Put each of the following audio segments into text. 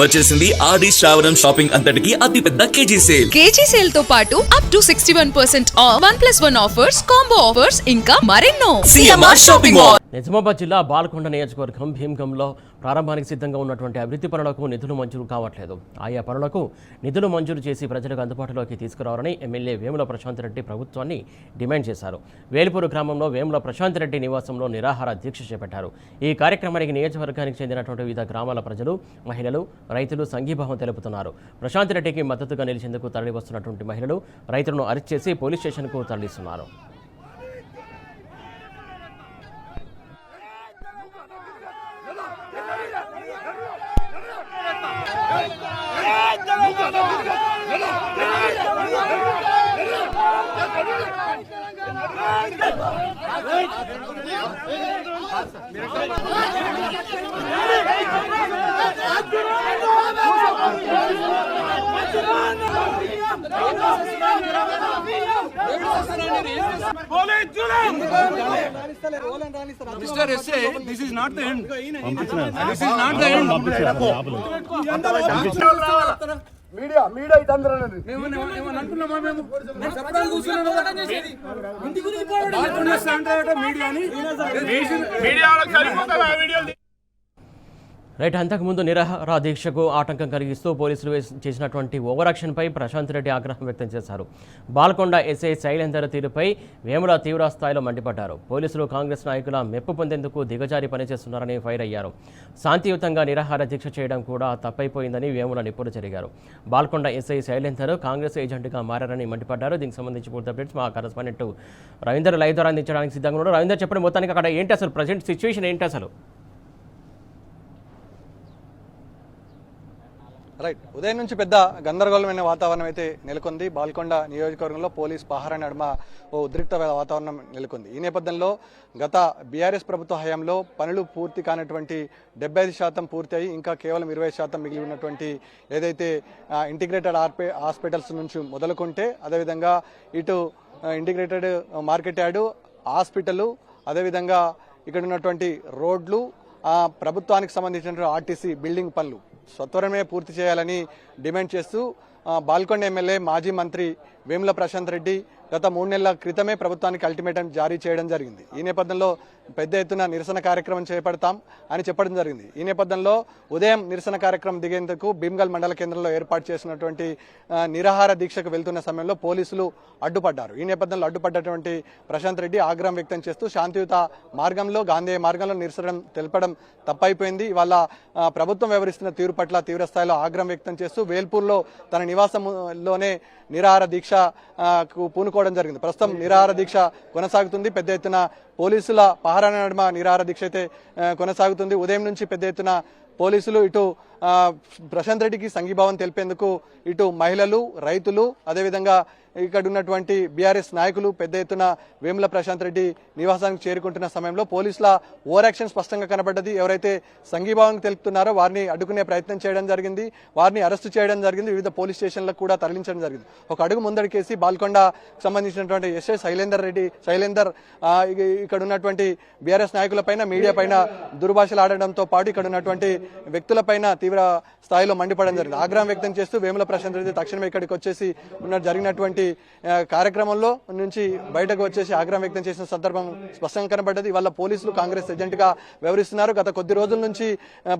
వచ్చేసింది ఆది శ్రావణం షాపింగ్ అంతటికి అతిపెద్ద కేజీ సేల్ తో పాటు up to 61% of 1+1 offers, combo offers ఇంకా మరెన్నో. CMR shopping mall. నిజామాబాద్ జిల్లా బాల్కొండ నియోజకవర్గం భీమ్గంలో ప్రారంభానికి సిద్ధంగా ఉన్నటువంటి అభివృద్ధి పనులకు నిధులు మంజూరు కావట్లేదు. ఆయా పనులకు నిధులు మంజూరు చేసి ప్రజలకు అందుబాటులోకి తీసుకురావాలని ఎమ్మెల్యే వేముల ప్రశాంత్ రెడ్డి ప్రభుత్వాన్ని డిమాండ్ చేశారు. వేల్పూరు గ్రామంలో వేముల ప్రశాంత్ రెడ్డి నివాసంలో నిరాహార దీక్ష చేపట్టారు. ఈ కార్యక్రమానికి నియోజకవర్గానికి చెందినటువంటి వివిధ గ్రామాల ప్రజలు, మహిళలు, రైతులు సంఘీభావం తెలుపుతున్నారు. ప్రశాంత్ రెడ్డికి మద్దతుగా నిలిచేందుకు తరలి వస్తున్నటువంటి మహిళలు, రైతులను అరెస్ట్ చేసి పోలీస్ స్టేషన్కు తరలిస్తున్నారు. Mr. S.A., this is not the end. This is not the end. Media ఇదందరూ రైట్. అంతకుముందు నిరాహార దీక్షకు ఆటంకం కలిగిస్తూ పోలీసులు చేసినటువంటి ఓవరాక్షన్పై ప్రశాంత్ రెడ్డి ఆగ్రహం వ్యక్తం చేశారు. బాల్కొండ ఎస్ఐ శైలేందర్ తీరుపై వేముల తీవ్ర స్థాయిలో మండిపడ్డారు. పోలీసులు కాంగ్రెస్ నాయకుల మెప్పు పొందేందుకు దిగజారి పనిచేస్తున్నారని ఫైర్ అయ్యారు. శాంతియుతంగా నిరాహార దీక్ష చేయడం కూడా తప్పైపోయిందని వేముల నిప్పులు జరిగారు. బాల్కొండ ఎస్ఐ శైలేందర్ కాంగ్రెస్ ఏజెంట్గా మారారని మండిపడ్డారు. దీనికి సంబంధించి పూర్తి అప్డేట్స్ మా కరెస్పాండెంట్ రవీందర్ లైవ్ ద్వారా అందించడానికి సిద్ధంగా ఉన్నారు. రవీందర్, చెప్పండి, మొత్తానికి అక్కడ ఏంటి అసలు ప్రజెంట్ సిచ్యువేషన్ ఏంటి అసలు? రైట్. ఉదయం నుంచి పెద్ద గందరగోళమైన వాతావరణం అయితే నెలకొంది. బాల్కొండ నియోజకవర్గంలో పోలీస్ పహారా నడుమ ఓ ఉద్రిక్త వాతావరణం నెలకొంది. ఈ నేపథ్యంలో గత బీఆర్ఎస్ ప్రభుత్వ హయాంలో పనులు పూర్తి కానటువంటి 75% పూర్తి అయ్యి ఇంకా కేవలం 20% మిగిలి ఉన్నటువంటి ఏదైతే ఇంటిగ్రేటెడ్ హాస్పిటల్స్ నుంచి మొదలుకుంటే, అదేవిధంగా ఇటు ఇంటిగ్రేటెడ్ మార్కెట్ యార్డు, హాస్పిటల్, అదేవిధంగా ఇక్కడ ఉన్నటువంటి రోడ్లు, ప్రభుత్వానికి సంబంధించినటువంటి ఆర్టీసీ బిల్డింగ్ పనులు సత్వరమే పూర్తి చేయాలని డిమాండ్ చేస్తూ బాల్కొండ ఎమ్మెల్యే మాజీ మంత్రి వేముల ప్రశాంత్ రెడ్డి గత 3 నెలల క్రితమే ప్రభుత్వానికి అల్టిమేటం జారీ చేయడం జరిగింది. ఈ నేపథ్యంలో పెద్ద ఎత్తున నిరసన కార్యక్రమం చేపడతాం అని చెప్పడం జరిగింది. ఈ నేపథ్యంలో ఉదయం నిరసన కార్యక్రమం దిగేందుకు భీమ్గల్ మండల కేంద్రంలో ఏర్పాటు చేసినటువంటి నిరాహార దీక్షకు వెళ్తున్న సమయంలో పోలీసులు అడ్డుపడ్డారు. ఈ నేపథ్యంలో అడ్డుపడ్డటువంటి ప్రశాంత్ రెడ్డి ఆగ్రహం వ్యక్తం చేస్తూ శాంతియుత మార్గంలో, గాంధేయ మార్గంలో నిరసన తెలపడం తప్పైపోయింది. ఇవాళ ప్రభుత్వం వ్యవహరిస్తున్న తీరు పట్ల తీవ్ర స్థాయిలో ఆగ్రహం వ్యక్తం చేస్తూ వేల్పూర్లో తన నివాసంలోనే నిరాహార దీక్షకు పూనుకోవడం జరిగింది. ప్రస్తుతం నిరాహార దీక్ష కొనసాగుతుంది. పెద్ద ఎత్తున పోలీసుల పహారా నడుమ నిరాహార దీక్ష అయితే కొనసాగుతుంది. ఉదయం నుంచి పెద్ద ఎత్తున పోలీసులు ఇటు ప్రశాంత్ రెడ్డికి సంఘీభావం తెలిపేందుకు ఇటు మహిళలు, రైతులు, అదేవిధంగా ఇక్కడ ఉన్నటువంటి బీఆర్ఎస్ నాయకులు పెద్ద ఎత్తున వేముల ప్రశాంత్ రెడ్డి నివాసానికి చేరుకుంటున్న సమయంలో పోలీసుల ఓవర్ యాక్షన్ స్పష్టంగా కనబడ్డది. ఎవరైతే సంఘీభావం తెలుపుతున్నారో వారిని అడ్డుకునే ప్రయత్నం చేయడం జరిగింది, వారిని అరెస్టు చేయడం జరిగింది, వివిధ పోలీస్ స్టేషన్లకు కూడా తరలించడం జరిగింది. ఒక అడుగు ముందడికేసి బాల్కొండ సంబంధించినటువంటి ఎస్ఐ శైలేందర్ ఇక్కడ ఉన్నటువంటి బీఆర్ఎస్ నాయకులపైన, మీడియా పైన దుర్భాషలు ఆడడంతో పాటు ఇక్కడ ఉన్నటువంటి వ్యక్తులపైన తీవ్ర స్థాయిలో మండిపడడం జరిగింది. ఆగ్రహం వ్యక్తం చేస్తూ వేముల ప్రశాంత్ రెడ్డి తక్షణమే ఇక్కడికి వచ్చేసి జరిగినటువంటి కార్యక్రమంలో నుంచి బయటకు వచ్చేసి ఆగ్రహం వ్యక్తం చేసిన సందర్భం స్పష్టంగా కనబడ్డది. ఇవాళ పోలీసులు కాంగ్రెస్ ఏజెంట్ గా వ్యవహరిస్తున్నారు. గత కొద్ది రోజుల నుంచి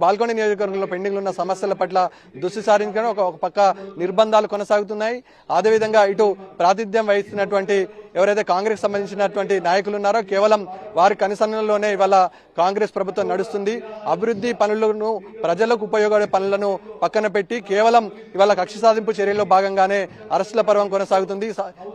బాల్కొండ నియోజకవర్గంలో పెండింగ్ ఉన్న సమస్యల పట్ల దృష్టి సారించడం, ఒక పక్క నిర్బంధాలు కొనసాగుతున్నాయి. అదేవిధంగా ఇటు ప్రాతినిధ్యం వహిస్తున్నటువంటి ఎవరైతే కాంగ్రెస్ సంబంధించినటువంటి నాయకులు ఉన్నారో కేవలం వారి కనుసన్నల్లోనే ఇవాళ కాంగ్రెస్ ప్రభుత్వం నడుస్తుంది. అభివృద్ధి పనులను, ప్రజలకు ఉపయోగపడే పనులను పక్కన పెట్టి కేవలం ఇవాళ కక్ష సాధింపు చర్యల్లో భాగంగానే అరెస్టుల పర్వం కొనసాగుతుంది.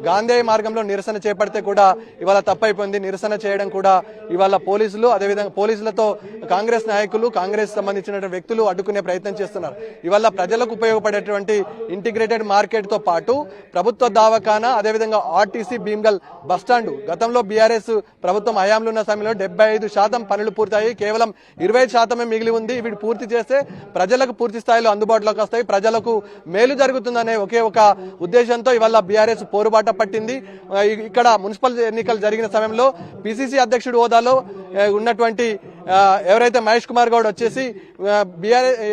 గాంధేయ మార్గంలో నిరసన చేపడితే కూడా ఇవాళ తప్పైపోయింది. నిరసన చేయడం కూడా ఇవాళ పోలీసులు, అదేవిధంగా పోలీసులతో కాంగ్రెస్ నాయకులు, కాంగ్రెస్ సంబంధించిన వ్యక్తులు అడ్డుకునే ప్రయత్నం చేస్తున్నారు. ఇవాళ ప్రజలకు ఉపయోగపడేటువంటి ఇంటిగ్రేటెడ్ మార్కెట్ తో పాటు ప్రభుత్వ దవాఖానా, అదేవిధంగా ఆర్టీసీ భీమ్గల్ బస్టాండ్ గతంలో బీఆర్ఎస్ ప్రభుత్వం హయాంలో ఉన్న సమయంలో 75% పనులు పూర్తయి కేవలం 20% మిగిలి ఉంది. వీటి పూర్తి చేస్తే ప్రజలకు పూర్తి స్థాయిలో అందుబాటులోకి వస్తాయి, ప్రజలకు మేలు జరుగుతుందనే ఒకే ఒక ఉద్దేశంతో ఇవాళ బీఆర్ఎస్ పోరుబాట పట్టింది. ఇక్కడ మున్సిపల్ ఎన్నికలు జరిగిన సమయంలో పిసిసి అధ్యక్షుడు హోదాలో ఉన్నటువంటి ఎవరైతే మహేష్ కుమార్ గౌడ్ వచ్చేసి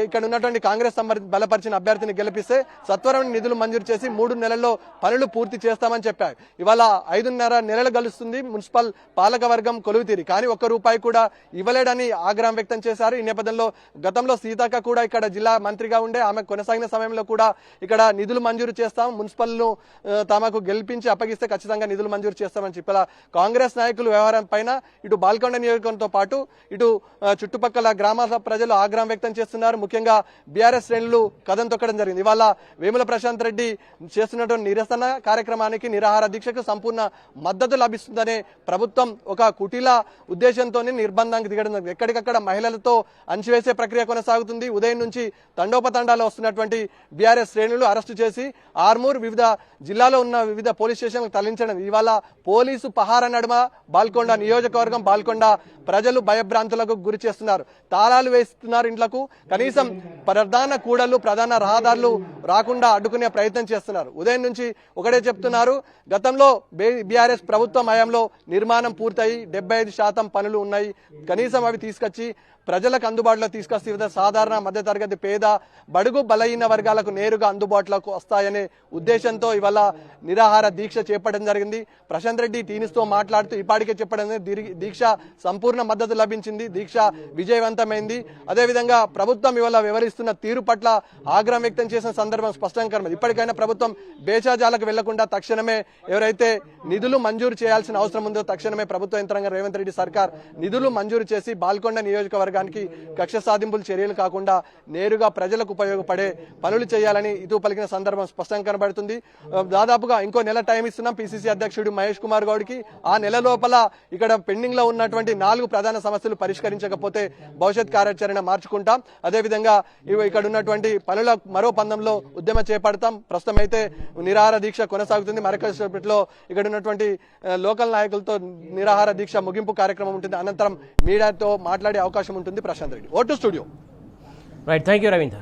ఇక్కడ ఉన్నటువంటి కాంగ్రెస్ బలపరిచిన అభ్యర్థిని గెలిపిస్తే సత్వరం నిధులు మంజూరు చేసి 3 నెలల్లో పనులు పూర్తి చేస్తామని చెప్పారు. ఇవాళ 5.5 నెలలు గడుస్తుంది మున్సిపల్ పాలకవర్గం కొలువుతీరి, కానీ ₹1 కూడా ఇవ్వలేడని ఆగ్రహం వ్యక్తం చేశారు. ఈ నేపథ్యంలో గతంలో సీతక్క కూడా ఇక్కడ జిల్లా మంత్రిగా ఉండే, ఆమె కొనసాగిన సమయంలో కూడా ఇక్కడ నిధులు మంజూరు చేస్తాం, మున్సిపల్ను తమకు గెలిపించి అప్పగిస్తే ఖచ్చితంగా నిధులు మంజూరు చేస్తామని చెప్పారు. కాంగ్రెస్ నాయకులు వ్యవహారం పైన ఇటు బాల్కొండ నియోజకవర్గంతో పాటు ఇటు చుట్టుపక్కల గ్రామాల ప్రజలు ఆగ్రహం వ్యక్తం చేస్తున్నారు. ముఖ్యంగా బీఆర్ఎస్ శ్రేణులు కథం తొక్కడం జరిగింది. ఇవాళ వేముల ప్రశాంత్ రెడ్డి చేస్తున్నటువంటి నిరసన కార్యక్రమానికి, నిరాహార దీక్షకు సంపూర్ణ మద్దతు లభిస్తుందనే ప్రభుత్వం ఒక కుటిల ఉద్దేశంతో నిర్బంధానికి దిగడం జరిగింది. ఎక్కడికక్కడ మహిళలతో అణచివేసే ప్రక్రియ కొనసాగుతుంది. ఉదయం నుంచి తండోపతండాలు వస్తున్నటువంటి బీఆర్ఎస్ శ్రేణులు అరెస్టు చేసి ఆర్మూర్ వివిధ జిల్లాలో ఉన్న వివిధ పోలీస్ స్టేషన్లకు తరలించడం. ఇవాళ పోలీసు పహార నడుమ బాల్కొండ నియోజకవర్గం, బాల్కొండ ప్రజలు భయభ్రాంతులకు గురి చేస్తున్నారు. తాళాలు వేస్తున్నారు ఇంట్లకు, కనీసం ప్రధాన కూడళ్లు, ప్రధాన రహదారులు రాకుండా అడ్డుకునే ప్రయత్నం చేస్తున్నారు. ఉదయం నుంచి ఒకటే చెప్తున్నారు, గతంలో బీఆర్ఎస్ ప్రభుత్వం హయాంలో నిర్మాణం పూర్తయి 75% పనులు ఉన్నాయి, కనీసం అవి తీసుకొచ్చి ప్రజలకు అందుబాటులో తీసుకొస్తే వివిధ సాధారణ మధ్యతరగతి పేద బడుగు బలహీన వర్గాలకు నేరుగా అందుబాటులోకి వస్తాయనే ఉద్దేశంతో ఇవాళ నిరాహార దీక్ష చేపట్టడం జరిగింది. ప్రశాంత్ రెడ్డి టీనిస్తో మాట్లాడుతూ ఇప్పటికే చెప్పడం దీక్ష సంపూర్ణ మద్దతు లభించింది, దీక్ష విజయవంతమైంది. అదేవిధంగా ప్రభుత్వం ఇవాళ వ్యవహరిస్తున్న తీరు పట్ల ఆగ్రహం వ్యక్తం చేసిన సందర్భం స్పష్టంగా కనబడింది. ఇప్పటికైనా ప్రభుత్వం బేచాజాలకు వెళ్లకుండా తక్షణమే ఎవరైతే నిధులు మంజూరు చేయాల్సిన అవసరం ఉందో తక్షణమే ప్రభుత్వ యంత్రాంగం రేవంత్ రెడ్డి సర్కార్ నిధులు మంజూరు చేసి బాల్కొండ నియోజకవర్గానికి కక్ష సాధింపులు చర్యలు కాకుండా నేరుగా ప్రజలకు ఉపయోగపడే పనులు చేయాలని ఇటు పలికిన సందర్భం స్పష్టంగా కనబడుతుంది. దాదాపుగా ఇంకో నెల టైం ఇస్తున్నాం పిసిసి అధ్యక్షుడు మహేష్ కుమార్ గౌడ్కి. ఆ నెల లోపల ఇక్కడ పెండింగ్ లో ఉన్నటువంటి 4 ప్రధాన సమస్యలు పరిష్కరించకపోతే భవిష్యత్ కార్యాచరణ మార్చుకుంటాం. అదేవిధంగా ఇక్కడ ఉన్నటువంటి పనుల మరో పందంలో ఉద్యమం చేపడతాం. ప్రస్తుతం అయితే నిరాహార దీక్ష కొనసాగుతుంది. మరొకసేపట్లో ఇక్కడ ఉన్నటువంటి లోకల్ నాయకులతో నిరాహార దీక్ష ముగింపు కార్యక్రమం ఉంటుంది. అనంతరం మీడియాతో మాట్లాడే అవకాశం ఉంటుంది. ప్రశాంత్ రెడ్డి, ఓటు studio. Right, thank you Ravindra.